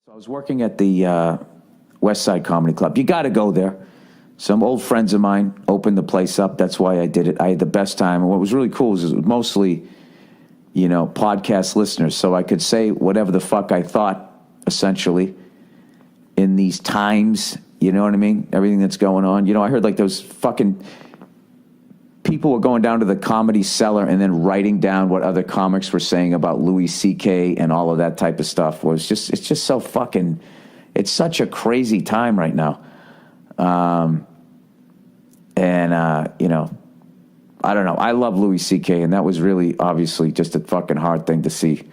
So I was working at the West Side Comedy Club. You got to go there. Some old friends of mine opened the place up. That's why I did it. I had the best time. And what was really cool is it was mostly, podcast listeners. So I could say whatever the fuck I thought, essentially, in these times. You know what I mean? Everything that's going on. I heard like those fucking people were going down to the Comedy Cellar and then writing down what other comics were saying about Louis C.K. and all of that type of stuff. It's just so fucking, it's such a crazy time right now. I don't know. I love Louis C.K. and that was really obviously just a fucking hard thing to see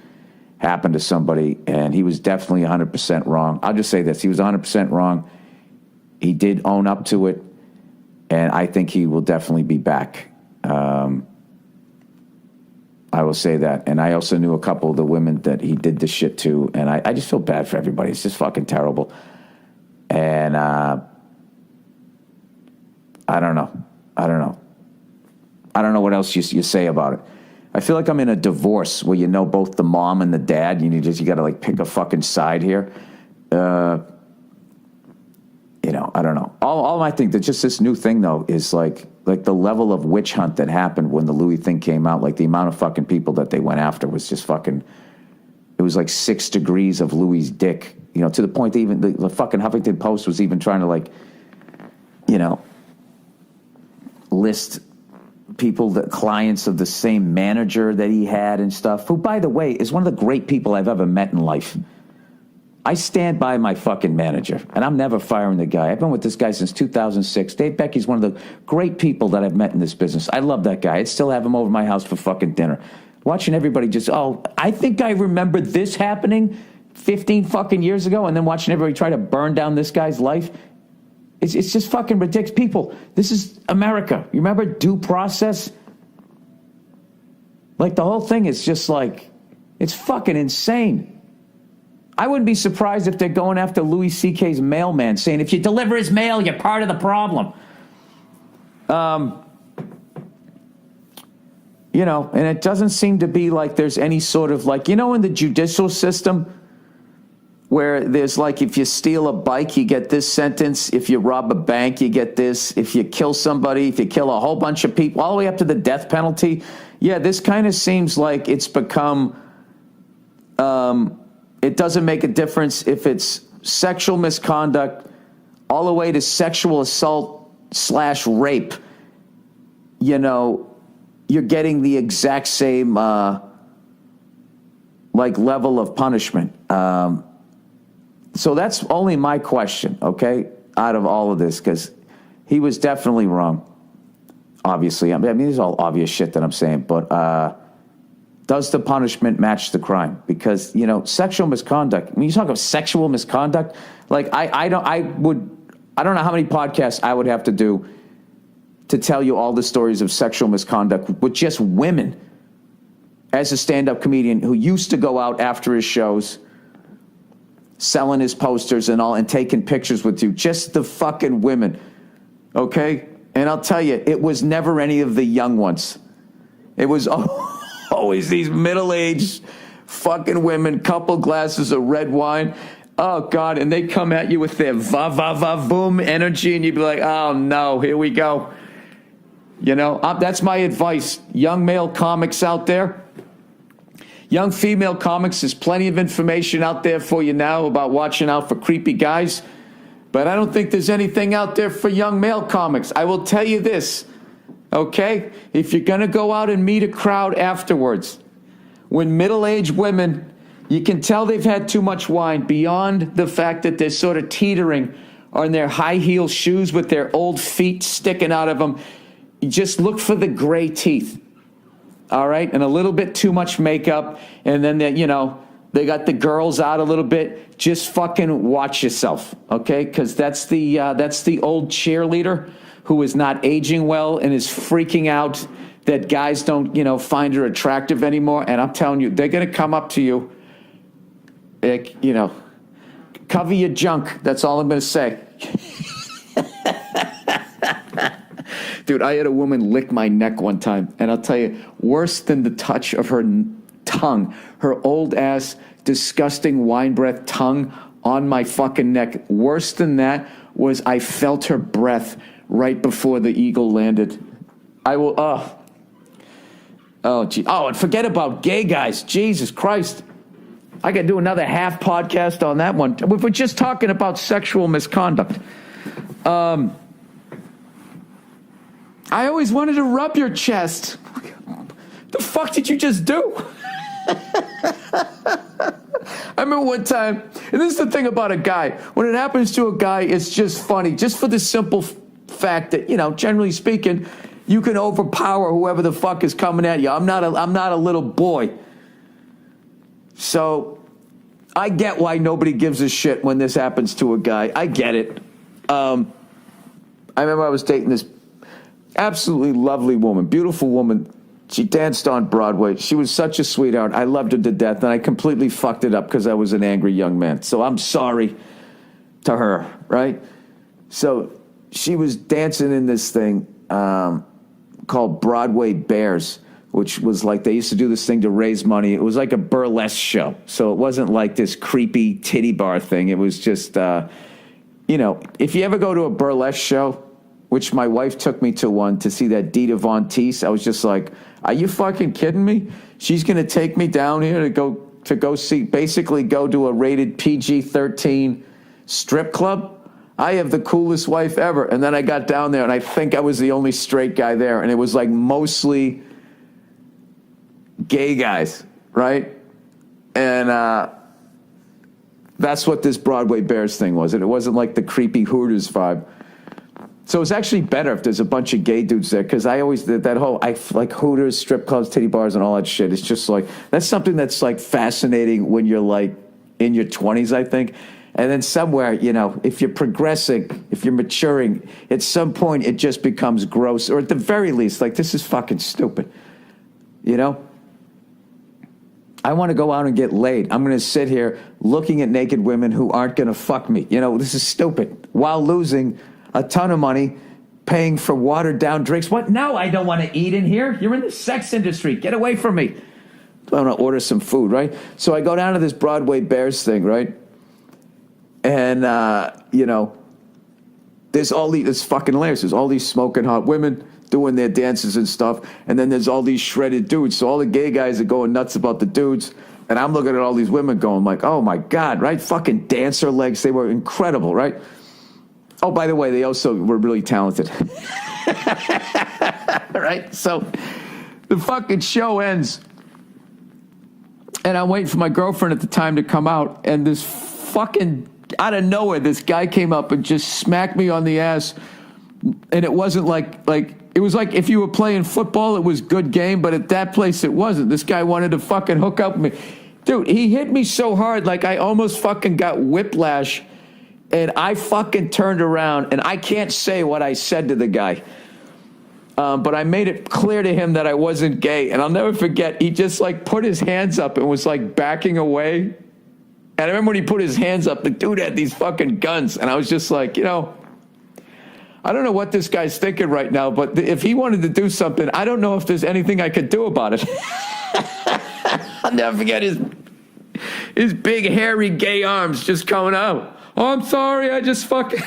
happen to somebody. And he was definitely 100% wrong. I'll just say this. He was 100% wrong. He did own up to it. And I think he will definitely be back. I will say that. And I also knew a couple of the women that he did this shit to. And I just feel bad for everybody. It's just fucking terrible. And I don't know. I don't know what else you say about it. I feel like I'm in a divorce where both the mom and the dad. You got to like pick a fucking side here. I don't know. All I think that just this new thing though is like the level of witch hunt that happened when the Louis thing came out. Like the amount of fucking people that they went after was just fucking. It was like 6 degrees of Louis' dick. To the point that even the fucking Huffington Post was even trying to list people, the clients of the same manager that he had and stuff. Who, by the way, is one of the great people I've ever met in life. I stand by my fucking manager, and I'm never firing the guy. I've been with this guy since 2006. Dave Becky's one of the great people that I've met in this business. I love that guy. I'd still have him over my house for fucking dinner. Watching everybody I think I remember this happening 15 fucking years ago, and then watching everybody try to burn down this guy's life. It's just fucking ridiculous. People, this is America. You remember due process? Like the whole thing is just like, it's fucking insane. I wouldn't be surprised if they're going after Louis C.K.'s mailman, saying, if you deliver his mail, you're part of the problem. And it doesn't seem to be like there's any sort of like, in the judicial system, where there's like, if you steal a bike, you get this sentence. If you rob a bank, you get this. If you kill somebody, if you kill a whole bunch of people, all the way up to the death penalty. Yeah, this kind of seems like it's become... it doesn't make a difference if it's sexual misconduct all the way to sexual assault / rape. You're getting the exact same level of punishment. So that's only my question, okay, out of all of this, because he was definitely wrong, obviously. I mean, this is all obvious shit that I'm saying, but does the punishment match the crime? Because, sexual misconduct, when you talk about sexual misconduct, like I don't know how many podcasts I would have to do to tell you all the stories of sexual misconduct with just women as a stand-up comedian who used to go out after his shows selling his posters and all and taking pictures with you. Just the fucking women, okay? And I'll tell you, it was never any of the young ones. It was always these middle-aged fucking women, couple glasses of red wine. Oh, God, and they come at you with their va-va-va-boom energy, and you'd be like, oh, no, here we go. That's my advice. Young male comics out there, young female comics, there's plenty of information out there for you now about watching out for creepy guys. But I don't think there's anything out there for young male comics. I will tell you this, okay? If you're going to go out and meet a crowd afterwards, when middle-aged women, you can tell they've had too much wine beyond the fact that they're sort of teetering on their high-heel shoes with their old feet sticking out of them. You just look for the gray teeth. All right, and a little bit too much makeup, and then they got the girls out a little bit. Just fucking watch yourself, okay? Because that's the old cheerleader who is not aging well and is freaking out that guys don't find her attractive anymore. And I'm telling you, they're gonna come up to you, cover your junk. That's all I'm gonna say. Dude, I had a woman lick my neck one time, and I'll tell you, worse than the touch of her tongue, her old ass, disgusting wine breath tongue on my fucking neck. Worse than that was I felt her breath right before the eagle landed. Gee. Oh, and forget about gay guys. Jesus Christ. I got to do another half podcast on that one. We're just talking about sexual misconduct. I always wanted to rub your chest. The fuck did you just do? I remember one time, and this is the thing about a guy. When it happens to a guy, it's just funny. Just for the simple fact that, generally speaking, you can overpower whoever the fuck is coming at you. I'm not a little boy. So I get why nobody gives a shit when this happens to a guy. I get it. I remember I was dating this absolutely lovely woman, beautiful woman. She danced on Broadway. She was such a sweetheart. I loved her to death, and I completely fucked it up because I was an angry young man. So I'm sorry to her, right? So she was dancing in this thing called Broadway Bears, which was like they used to do this thing to raise money. It was like a burlesque show. So it wasn't like this creepy titty bar thing. It was just, if you ever go to a burlesque show, which my wife took me to one to see that Dita Von Teese, I was just like, are you fucking kidding me? She's going to take me down here to go see, basically go to a rated PG-13 strip club? I have the coolest wife ever. And then I got down there, and I think I was the only straight guy there, and it was like mostly gay guys, right? And that's what this Broadway Bears thing was. And it wasn't like the creepy Hooters vibe. So it's actually better if there's a bunch of gay dudes there, because I always did that whole, I like Hooters, strip clubs, titty bars, and all that shit. It's just like, that's something that's like fascinating when you're like in your 20s, I think. And then somewhere, if you're progressing, if you're maturing, at some point it just becomes gross, or at the very least, like, this is fucking stupid. I want to go out and get laid. I'm going to sit here looking at naked women who aren't going to fuck me. This is stupid. While losing a ton of money paying for watered down drinks. What? No, I don't want to eat in here. You're in the sex industry. Get away from me. I want to order some food, right? So I go down to this Broadway Bears thing, right? And, there's all these, it's fucking hilarious. There's all these smoking hot women doing their dances and stuff. And then there's all these shredded dudes. So all the gay guys are going nuts about the dudes. And I'm looking at all these women going like, oh my God, right? Fucking dancer legs. They were incredible, right? Oh, by the way, they also were really talented. Right? So the fucking show ends. And I'm waiting for my girlfriend at the time to come out. And this fucking, out of nowhere, this guy came up and just smacked me on the ass. And it wasn't like it was like if you were playing football, it was good game. But at that place, it wasn't. This guy wanted to fucking hook up with me. Dude, he hit me so hard, like I almost fucking got whiplash. And I fucking turned around, and I can't say what I said to the guy. But I made it clear to him that I wasn't gay. And I'll never forget, he just like put his hands up and was like backing away. And I remember when he put his hands up, the dude had these fucking guns. And I was just like, I don't know what this guy's thinking right now, but if he wanted to do something, I don't know if there's anything I could do about it. I'll never forget his big, hairy, gay arms just coming out. Oh, I'm sorry, I just fucking...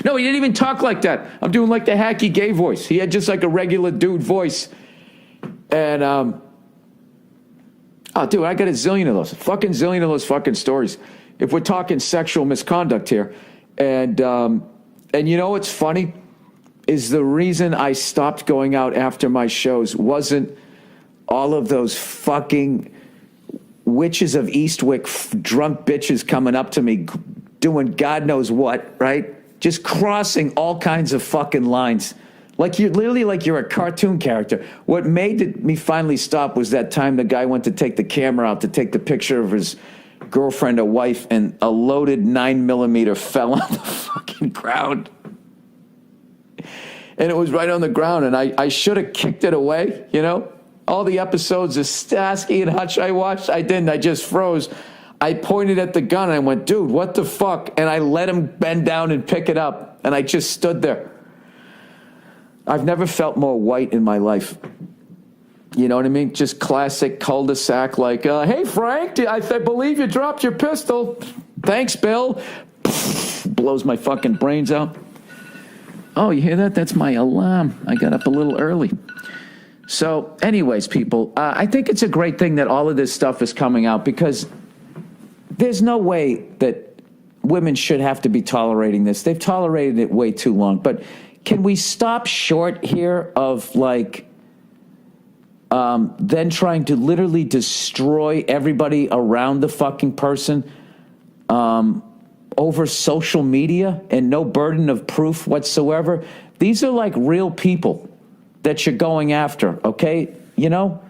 No, he didn't even talk like that. I'm doing like the hacky gay voice. He had just like a regular dude voice. And, oh, dude, I got a zillion of those fucking stories. If we're talking sexual misconduct here. And you know what's funny? Is the reason I stopped going out after my shows wasn't all of those fucking witches of Eastwick, drunk bitches coming up to me doing God knows what, right? Just crossing all kinds of fucking lines. Like you're literally like you're a cartoon character. What made me finally stop was that time the guy went to take the camera out to take the picture of his girlfriend or wife, and a loaded 9mm fell on the fucking ground. And it was right on the ground, and I should have kicked it away, All the episodes of Starsky and Hutch I watched, I didn't. I just froze. I pointed at the gun, and I went, dude, what the fuck? And I let him bend down and pick it up, and I just stood there. I've never felt more white in my life. You know what I mean? Just classic cul-de-sac, like, hey, Frank, I believe you dropped your pistol. Thanks, Bill. Blows my fucking brains out. Oh, you hear that? That's my alarm. I got up a little early. So, anyways, people, I think it's a great thing that all of this stuff is coming out, because there's no way that women should have to be tolerating this. They've tolerated it way too long. But can we stop short here of, like, then trying to literally destroy everybody around the fucking person over social media and no burden of proof whatsoever? These are like real people that you're going after, okay? You know?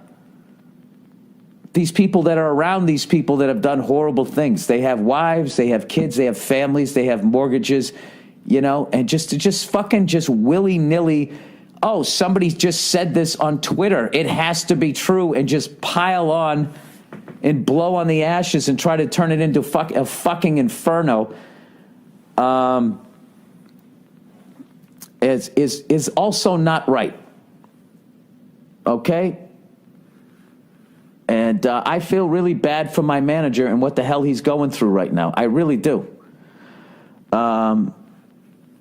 These people that are around these people that have done horrible things. They have wives, they have kids, they have families, they have mortgages, you know? And just fucking willy-nilly, oh, somebody just said this on Twitter, it has to be true, and just pile on and blow on the ashes and try to turn it into a fucking inferno, is also not right. Okay? And I feel really bad for my manager and what the hell he's going through right now. I really do.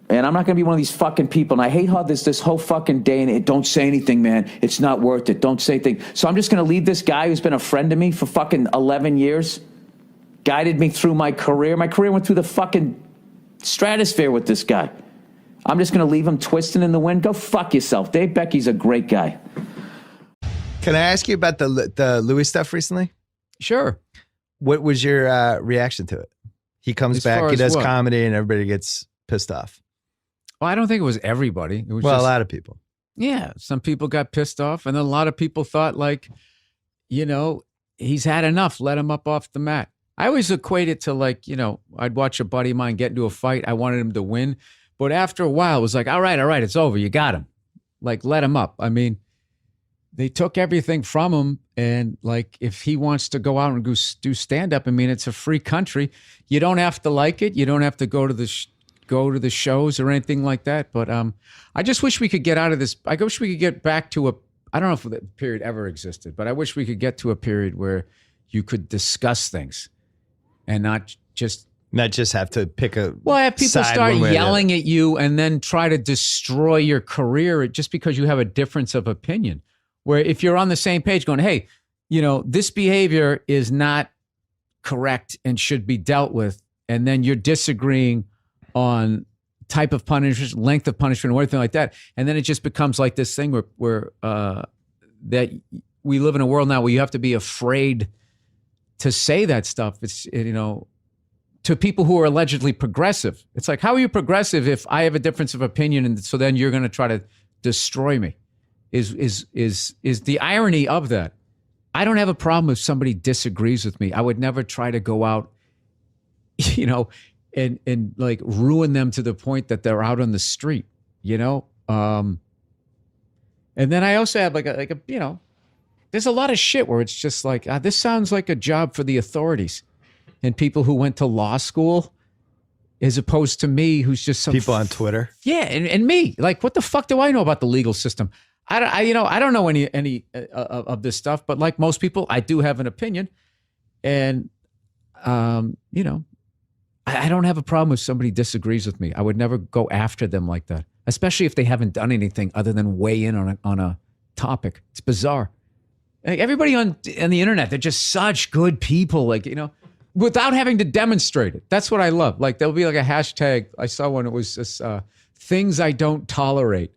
And I'm not going to be one of these fucking people. And I hate how this whole fucking day, and don't say anything, man. It's not worth it. Don't say anything. So I'm just going to leave this guy who's been a friend to me for fucking 11 years, guided me through my career. My career went through the fucking stratosphere with this guy. I'm just going to leave him twisting in the wind. Go fuck yourself. Dave Becky's a great guy. Can I ask you about the Louis stuff recently? Sure. What was your reaction to it? He comes back, he does comedy, and everybody gets pissed off. Well, I don't think it was everybody. It was a lot of people. Yeah, some people got pissed off, and then a lot of people thought, like, you know, he's had enough. Let him up off the mat. I always equate it to, like, you know, I'd watch a buddy of mine get into a fight. I wanted him to win. But after a while, it was like, all right, it's over. You got him. Like, let him up. I mean, they took everything from him. And, like, if he wants to go out and do stand-up, I mean, it's a free country. You don't have to like it. You don't have to go to the shows or anything like that. But I just wish we could get out of this. I wish we could get back to I don't know if that period ever existed, but I wish we could get to a period where you could discuss things and not just have to pick a have people start yelling at you and then try to destroy your career just because you have a difference of opinion. Where if you're on the same page going, hey, you know, this behavior is not correct and should be dealt with, and then you're disagreeing on type of punishment, length of punishment, or anything like that, and then it just becomes like this thing where that we live in a world now where you have to be afraid to say that stuff. It's, you know, to people who are allegedly progressive. It's like, how are you progressive if I have a difference of opinion, and so then you're going to try to destroy me? Is the irony of that? I don't have a problem if somebody disagrees with me. I would never try to go out, you know, and like ruin them to the point that they're out on the street, you know? And then I also have like a you know, there's a lot of shit where it's just like, this sounds like a job for the authorities and people who went to law school, as opposed to me, who's just some people on Twitter. Yeah. And me, like, what the fuck do I know about the legal system? I don't know any of this stuff, but like most people, I do have an opinion. And, you know, I don't have a problem if somebody disagrees with me. I would never go after them like that, especially if they haven't done anything other than weigh in on a topic. It's bizarre. Like, everybody on the internet, they're just such good people, like, you know, without having to demonstrate it. That's what I love. Like, there'll be like a hashtag. I saw one. It was this, things I don't tolerate.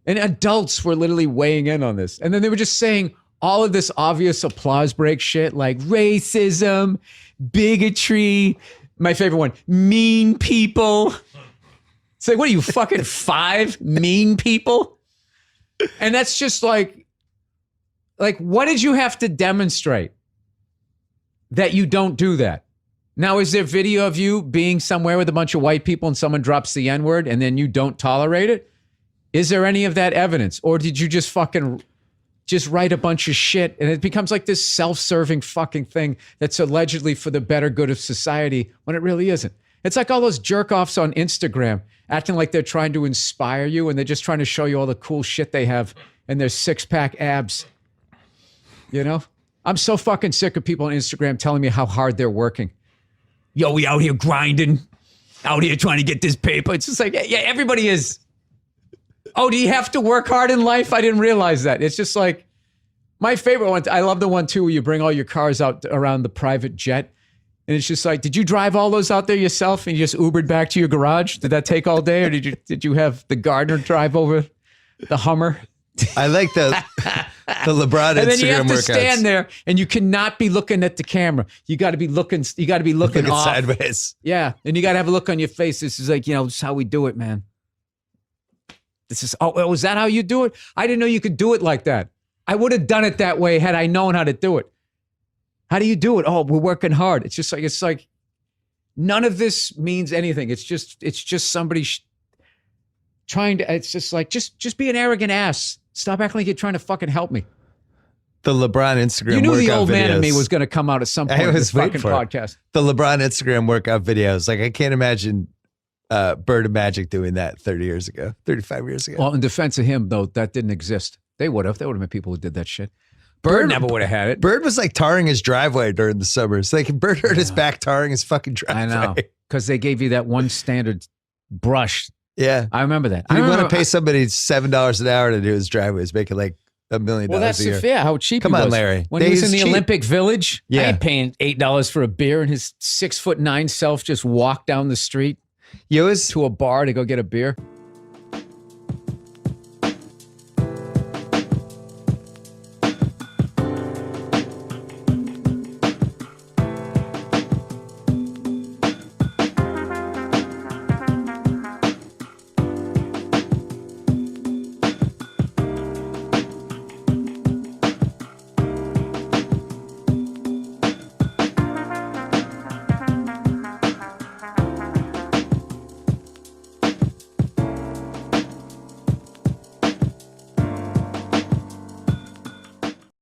And adults were literally weighing in on this. And then they were just saying all of this obvious applause break shit, like racism, bigotry, my favorite one, mean people. It's like, what are you, fucking 5 mean people? And that's just like, what did you have to demonstrate that you don't do that? Now, is there video of you being somewhere with a bunch of white people and someone drops the N-word and then you don't tolerate it? Is there any of that evidence? Or did you just fucking just write a bunch of shit and it becomes like this self-serving fucking thing that's allegedly for the better good of society when it really isn't? It's like all those jerk-offs on Instagram acting like they're trying to inspire you and they're just trying to show you all the cool shit they have and their 6-pack abs. You know, I'm so fucking sick of people on Instagram telling me how hard they're working. Yo, we out here grinding, out here trying to get this paper. It's just like, yeah, everybody is. Oh, do you have to work hard in life? I didn't realize that. It's just like my favorite one. I love the one too where you bring all your cars out around the private jet. And it's just like, did you drive all those out there yourself and you just Ubered back to your garage? Did that take all day? Or did you have the gardener drive over the Hummer? I like the LeBron Instagram and then you have to workouts. stand there and you cannot be looking at the camera. You got to be looking off. Sideways. Yeah. And you got to have a look on your face. This is like, this is how we do it, man. This is, is that how you do it? I didn't know you could do it like that. I would have done it that way had I known how to do it. How do you do it? Oh, we're working hard. It's like none of this means anything. It's just somebody trying to, it's just like, just be an arrogant ass. Stop acting like you're trying to fucking help me. The LeBron Instagram You knew the workout old man in me videos. was going to come out at some point in this fucking podcast. The LeBron Instagram workout videos. Like, I can't imagine Bird and Magic doing that 35 years ago. Well, in defense of him, though, that didn't exist. They would have. There would have been people who did that shit. Bird never would have had it. Bird was like tarring his driveway during the summers. Like, Bird hurt his back tarring his fucking driveway. I know. Because they gave you that one standard brush. Yeah. I remember that. You didn't want to pay somebody $7 an hour to do his driveway. He's making like $1 million Well, that's a year. fair. How cheap Come he on, was. Larry. When he was in the cheap. Olympic Village, I Yeah. ain't paying $8 for a beer, and his 6'9" self just walked down the street You always, to a bar to go get a beer.